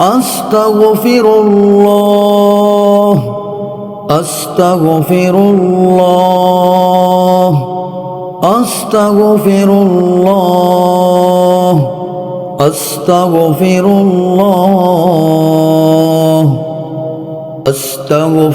আস্তাগফিরুল্লাহ, আস্তাগফিরুল্লাহ, আস্তাগফিরুল্লাহ, আস্তাগফিরুল্লাহ, আস্তাগফিরুল্লাহ,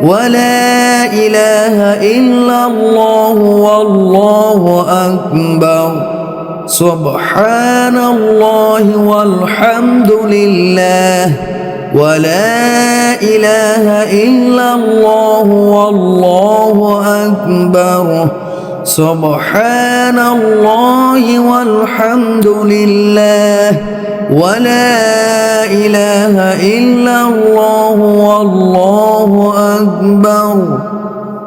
ولا إله إلا الله والله أكبر سبحان الله والحمد لله ولا إله إلا الله والله أكبر سبحان الله والحمد لله ولا إله إلا الله والله أكبر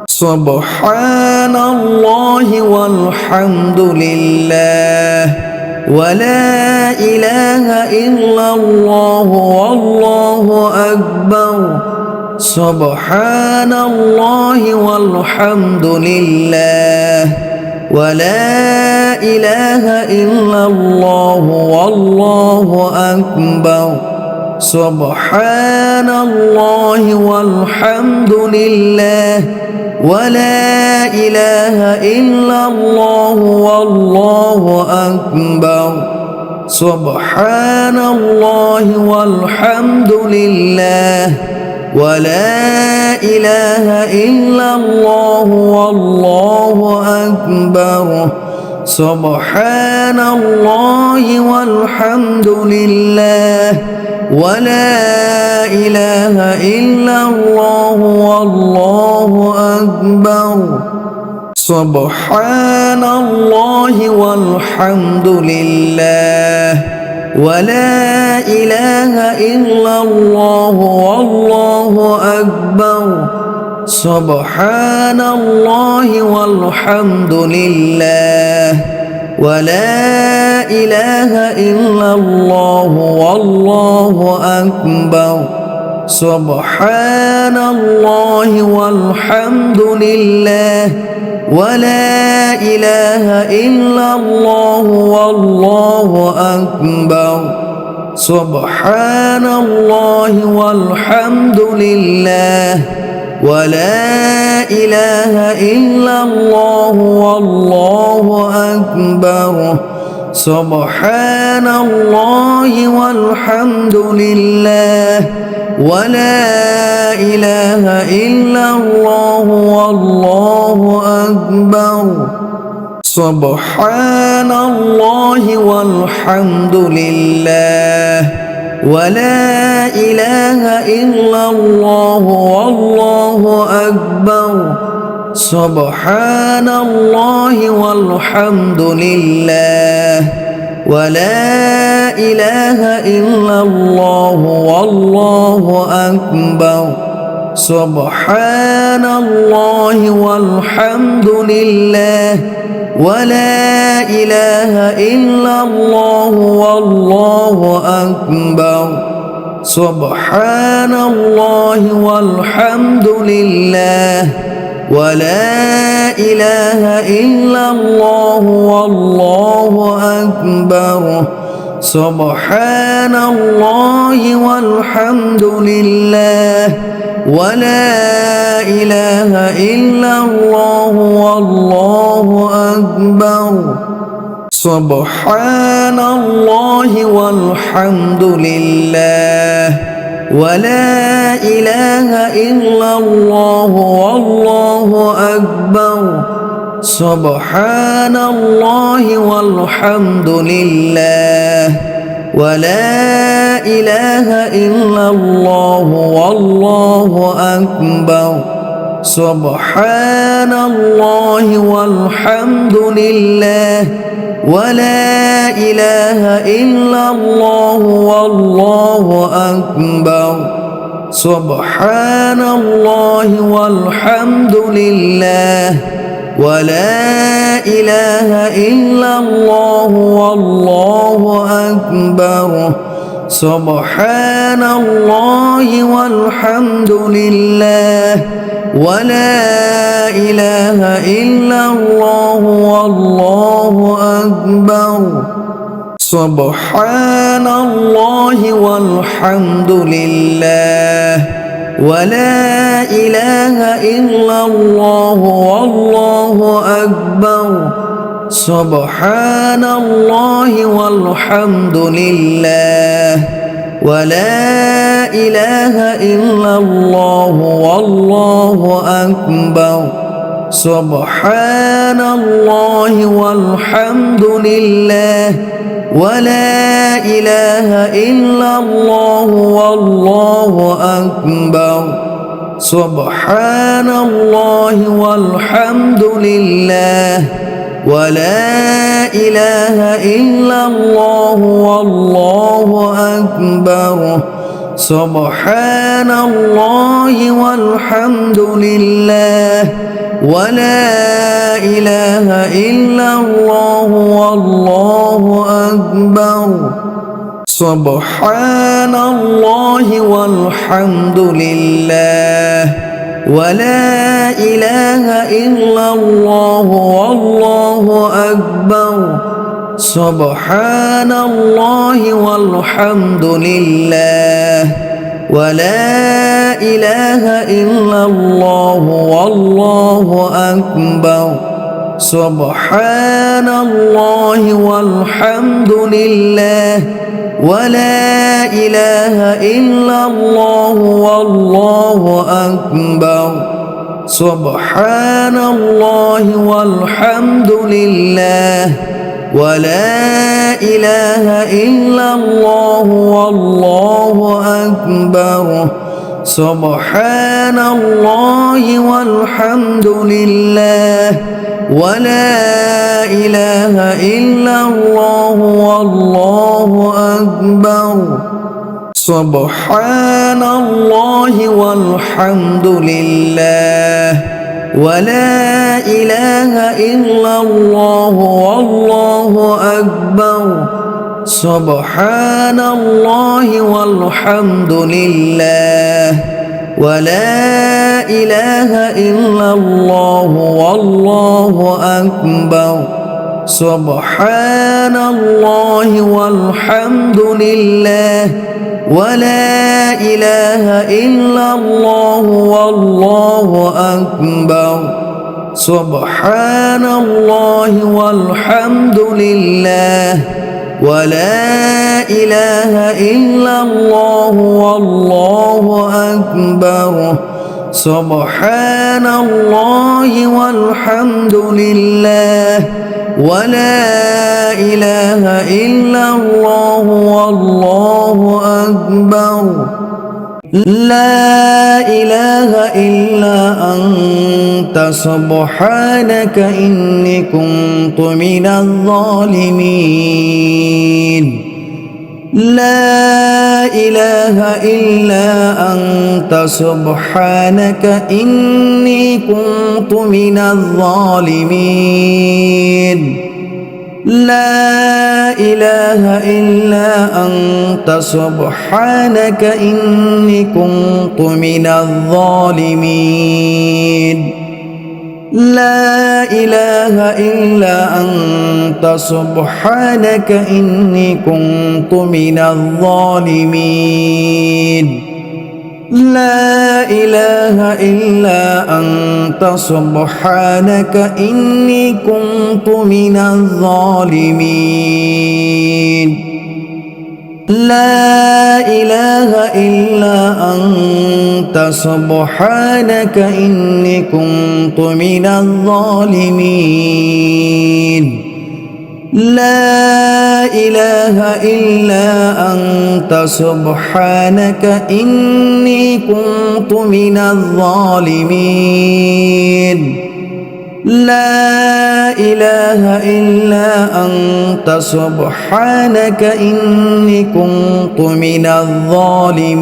سبحان الله والحمد لله ولا إله إلا الله والله أكبر سبحان الله والحمد لله ولا إله إلا الله والله أكبر سبحان الله والحمد لله ولا إله إلا الله والله أكبر سبحان الله والحمد لله ولا إله إلا الله والله أكبر سبحان الله والحمد لله ولا إله إلا الله والله أكبر سبحان الله والحمد لله ولا إله إلا الله والله أكبر سبحان الله والحمد لله ولا إله إلا الله والله أكبر سبحان الله والحمد لله ولا إله إلا الله والله أكبر سبحان الله والحمد لله ولا إله إلا الله والله أكبر سبحان الله والحمد لله ولا إله إلا الله والله أكبر سبحان الله والحمد لله ولا إله إلا الله والله أكبر سبحان الله والحمد لله ولا إله إلا الله والله أكبر سبحان الله والحمد لله ولا إله إلا الله والله أكبر سبحان الله والحمد لله ولا إله إلا الله والله أكبر سبحان الله والحمد لله ولا إله إلا الله والله أكبر سبحان الله والحمد لله ولا إله إلا الله والله أكبر سبحان الله والحمد لله ولا إله إلا الله والله أكبر سبحان الله والحمد لله ولا إله إلا الله والله أكبر سبحان الله والحمد لله ولا إله إلا الله والله أكبر سبحان الله والحمد لله ولا إله إلا الله والله أكبر سبحان الله والحمد لله ولا إله إلا الله والله أكبر سبحان الله والحمد لله ولا إله إلا الله والله أكبر سبحان الله والحمد لله ولا إله إلا الله والله أكبر سبحان الله والحمد لله ولا إله إلا الله والله أكبر سبحان الله والحمد لله ولا إله إلا الله والله أكبر سبحان الله والحمد لله ولا إله إلا الله والله أكبر سبحان الله والحمد لله ولا إله إلا الله والله أكبر سبحان الله والحمد لله ولا إله إلا الله والله أكبر سبحان الله والحمد لله ولا إله إلا الله والله أكبر سبحان الله والحمد لله ولا إله إلا الله والله أكبر سبحان الله والحمد لله ولا إله إلا الله والله أكبر سبحان الله والحمد لله ولا إله إلا الله والله أكبر سبحان الله والحمد لله ولا إله إلا الله والله أكبر سبحان الله والحمد لله ولا إله إلا الله والله أكبر سبحان الله والحمد لله ولا إله إلا الله والله أكبر لا إله إلا أنت سبحانك إني كنت من الظالمين لا إله إلا أنت سبحانك إني كنت من الظالمين لا إله إلا أنت سبحانك إني كنت من الظالمين لا إله إلا أنت سبحانك إني كنت من الظالمين لا إله إلا أنت سبحانك إني كنت من الظالمين لا إله إلا أنت سبحانك إني كنت من الظالمين لا إله إلا أنت سبحانك إني كنت من الظالمين لا إله إلا أنت سبحانك إني كنت من الظالمين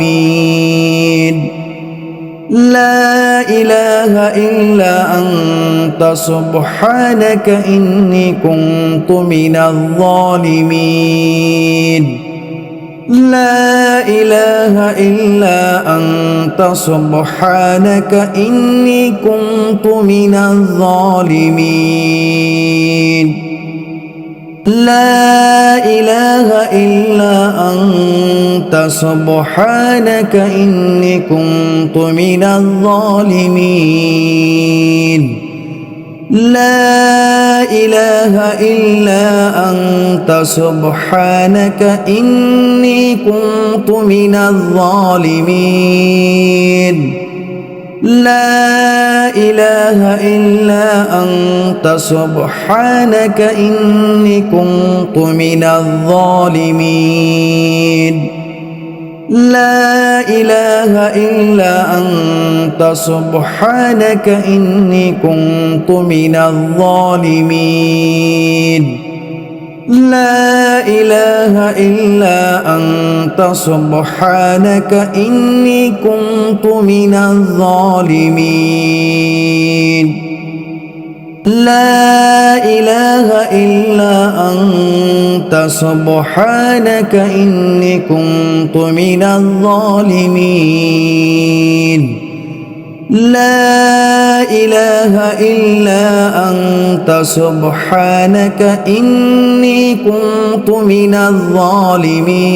لا إله إلا أنت سبحانك إني كنت من الظالمين لا إله إلا أنت سبحانك إني كنت من الظالمين لا إله إلا أنت سبحانك إني كنت من الظالمين لا إله إلا أنت سبحانك إني كنت من الظالمين لا إله إلا أنت سبحانك إني كنت من الظالمين لا إله إلا أنت سبحانك إني كنت من الظالمين لا إله إلا أنت سبحانك إني كنت من الظالمين لا إله إلا أنت سبحانك إني كنت من الظالمين لا إله إلا أنت سبحانك إني كنت من الظالمين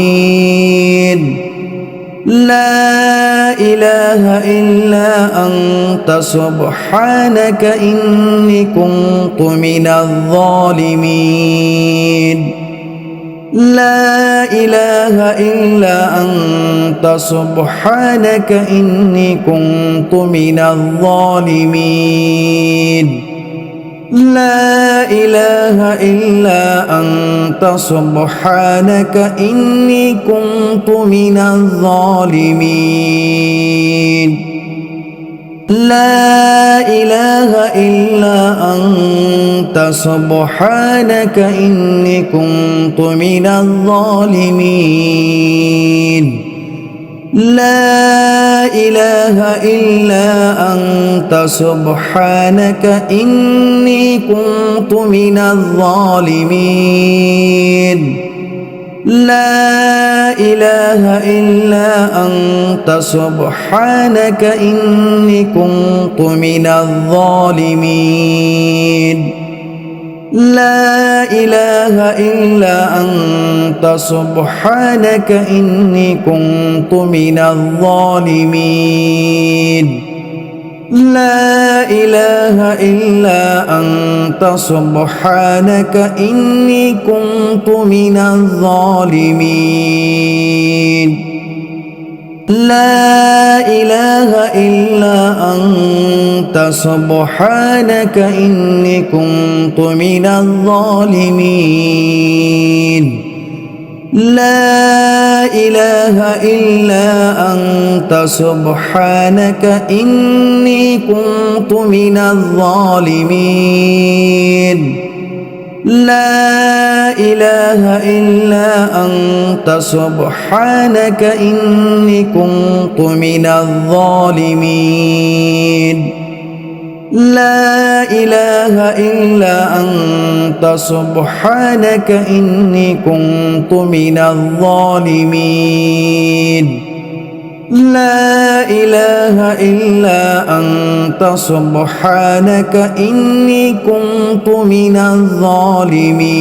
لا إله إلا أنت سبحانك إني كنت من الظالمين لا إله إلا أنت سبحانك إني كنت من الظالمين لا إله إلا أنت سبحانك إني كنت من الظالمين لا إله إلا أنت سبحانك إني كنت من الظالمين لا إله إلا أنت سبحانك إني كنت من الظالمين لا إله إلا أنت سبحانك إني كنت من الظالمين لا إله إلا أنت سبحانك إني كنت من الظالمين لا إله إلا أنت سبحانك إني كنت من الظالمين لا إله إلا أنت سبحانك إني كنت من الظالمين لا إله إلا أنت سبحانك إني كنت من الظالمين لا إله إلا أنت سبحانك إني كنت من الظالمين لا إله إلا أنت سبحانك إني كنت من الظالمين لا إله إلا أنت سبحانك إني كنت من الظالمين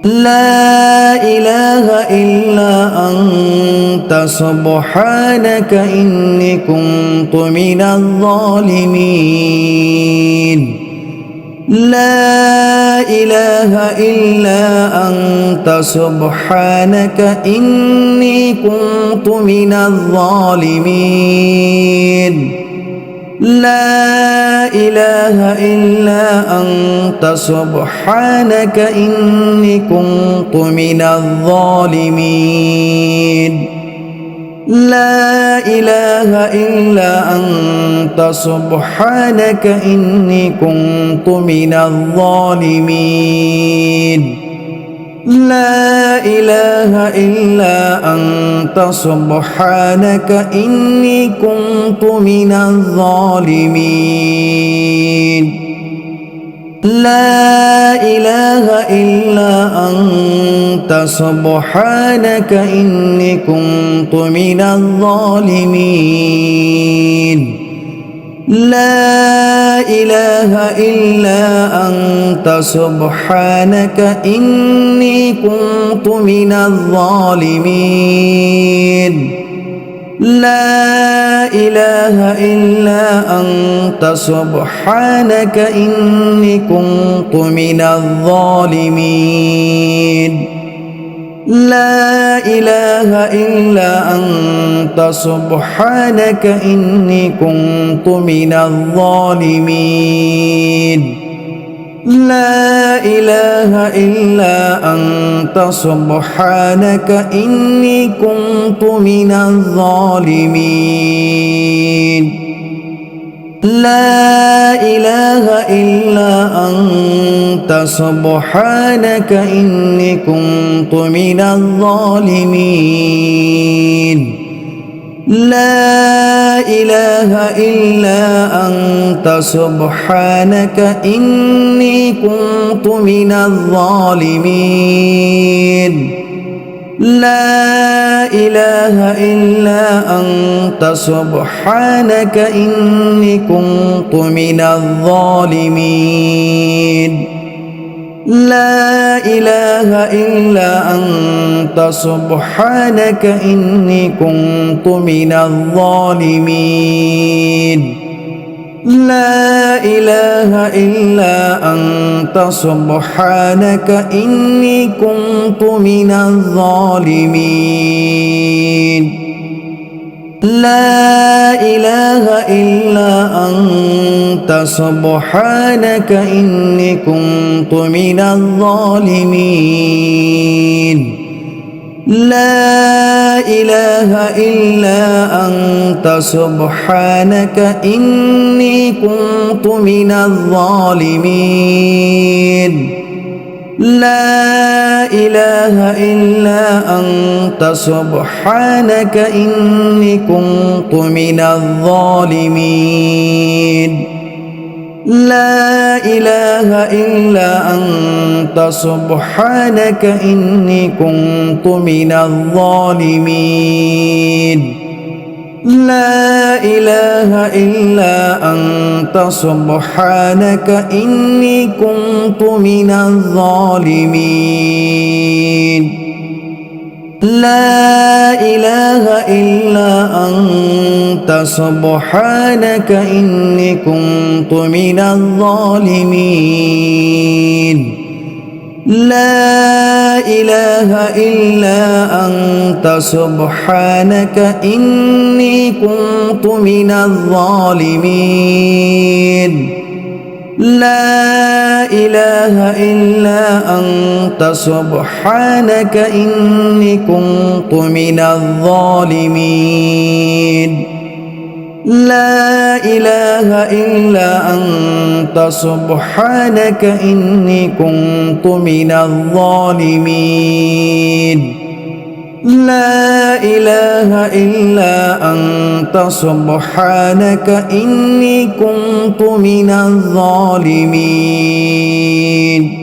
لا إله إلا أنت سبحانك إني كنت من الظالمين لا إله إلا أنت سبحانك إني كنت من الظالمين لا إله إلا أنت سبحانك إني كنت من الظالمين لا إله إلا أنت سبحانك إني كنت من الظالمين لا إله إلا أنت سبحانك إني كنت من الظالمين لا إله إلا أنت سبحانك إني كنت من الظالمين لا إله إلا أنت سبحانك إني كنت من الظالمين لا إله إلا أنت سبحانك إني كنت من الظالمين لا إله إلا أنت سبحانك إني كنت من الظالمين لا إله إلا أنت سبحانك إني كنت من الظالمين لا إله إلا أنت سبحانك إني كنت من الظالمين لا إله إلا أنت سبحانك إني كنت من الظالمين لا إله إلا أنت سبحانك إني كنت من الظالمين لا إله إلا أنت سبحانك إني كنت من الظالمين لا إله إلا أنت سبحانك إني كنت من الظالمين لا إله إلا أنت سبحانك إني كنت من الظالمين لا إله إلا أنت سبحانك إني كنت من الظالمين لا إله إلا أنت سبحانك إني كنت من الظالمين لا إله إلا أنت سبحانك إني كنت من الظالمين لا إله إلا أنت سبحانك إني كنت من الظالمين لا إله إلا أنت سبحانك إني كنت من الظالمين لا إله إلا أنت سبحانك إني كنت من الظالمين لا إله إلا أنت سبحانك إني كنت من الظالمين لا إله إلا أنت سبحانك إني كنت من الظالمين لا إله إلا أنت سبحانك إني كنت من الظالمين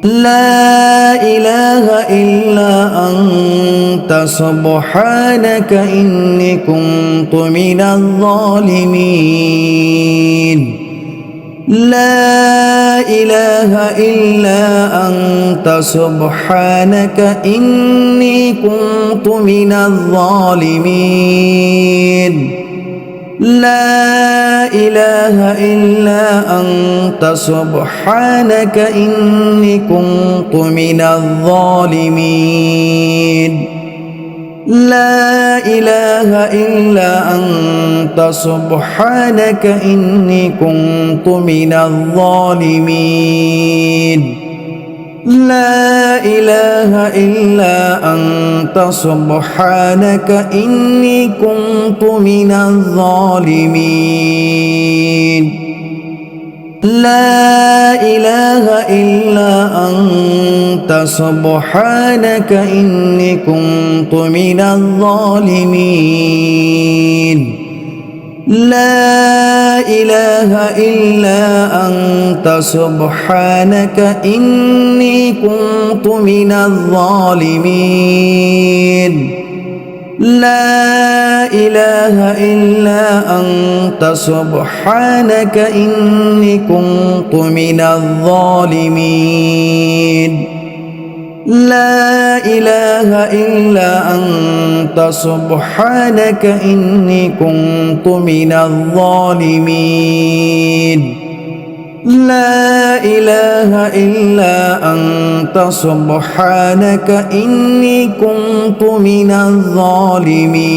لا إله إلا أنت سبحانك إني كنت من الظالمين لا إله إلا أنت سبحانك إني كنت من الظالمين لا إله إلا أنت سبحانك إني كنت من الظالمين لا إله إلا أنت سبحانك إني كنت من الظالمين لا إله إلا أنت سبحانك إني كنت من الظالمين لا إله إلا أنت سبحانك إني كنت من الظالمين لا إله إلا أنت سبحانك إني كنت من الظالمين لا إله إلا أنت سبحانك إني كنت من الظالمين لا إله إلا أنت سبحانك إني كنت من الظالمين لا إله إلا أنت سبحانك إني كنت من الظالمين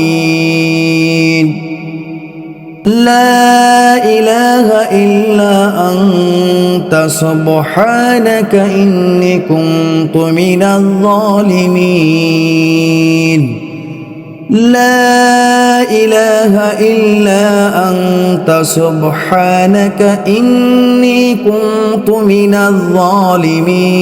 لا إله إلا أنت سبحانك إني كنت من الظالمين لا إله إلا أنت سبحانك إني كنت من الظالمين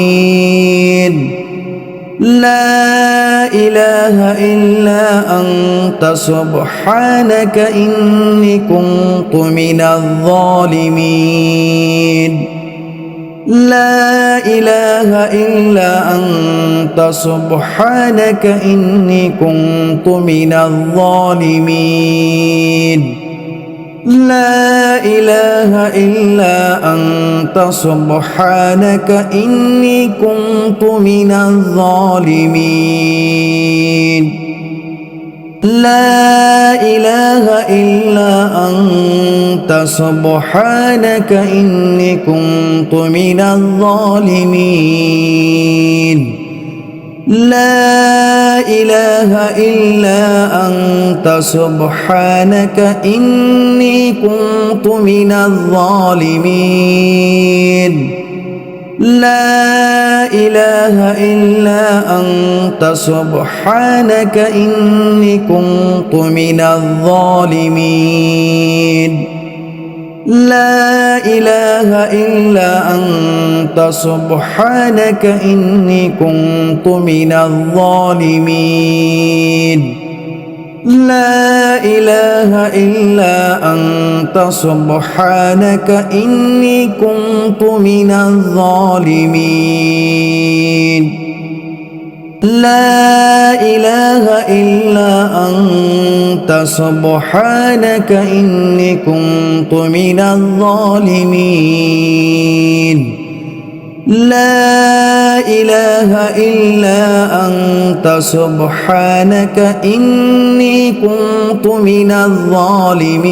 لا إله إلا أنت سبحانك إني كنت من الظالمين لا إله إلا أنت سبحانك إني كنت من الظالمين لا إله إلا أنت سبحانك إني كنت من الظالمين لا إله إلا أنت سبحانك إني كنت من الظالمين لا إله إلا أنت سبحانك إني كنت من الظالمين لا إله إلا أنت سبحانك إني كنت من الظالمين لا إله إلا أنت سبحانك إني كنت من الظالمين لا إله إلا أنت سبحانك إني كنت من الظالمين لا إله إلا أنت سبحانك إني كنت من الظالمين لا إله إلا أنت سبحانك إني كنت من الظالمين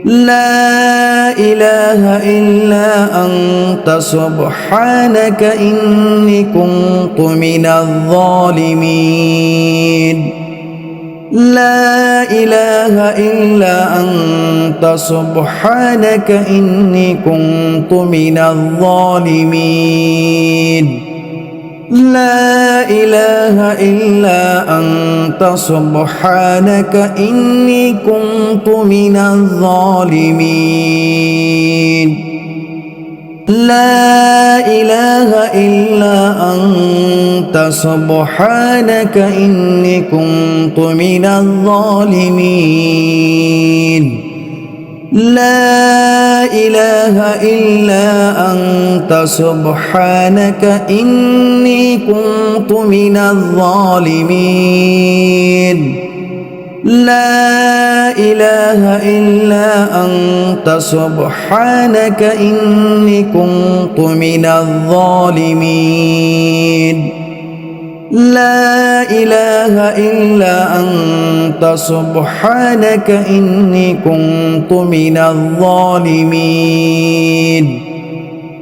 لا إله إلا أنت سبحانك إني كنت من الظالمين لا إله إلا أنت سبحانك إني كنت من الظالمين لا إله إلا أنت سبحانك إني كنت من الظالمين لا إله إلا أنت سبحانك إني كنت من الظالمين لا إله إلا أنت سبحانك إني كنت من الظالمين لا إله إلا أنت سبحانك إني كنت من الظالمين لا إله إلا أنت سبحانك إني كنت من الظالمين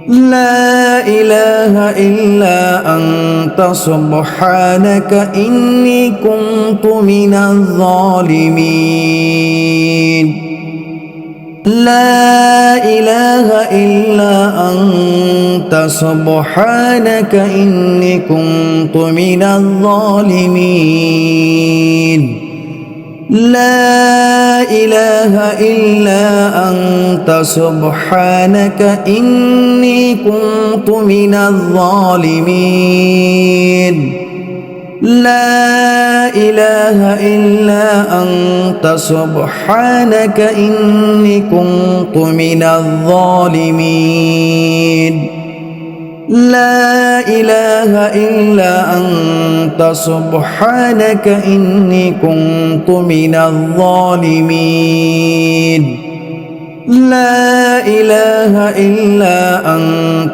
لا إله إلا أنت سبحانك إني كنت من الظالمين لا إله إلا أنت سبحانك إني كنت من الظالمين لا إله إلا أنت سبحانك إني كنت من الظالمين لا إله إلا أنت سبحانك إني كنت من الظالمين لا إله إلا أنت سبحانك إني كنت من الظالمين لا إله إلا أنت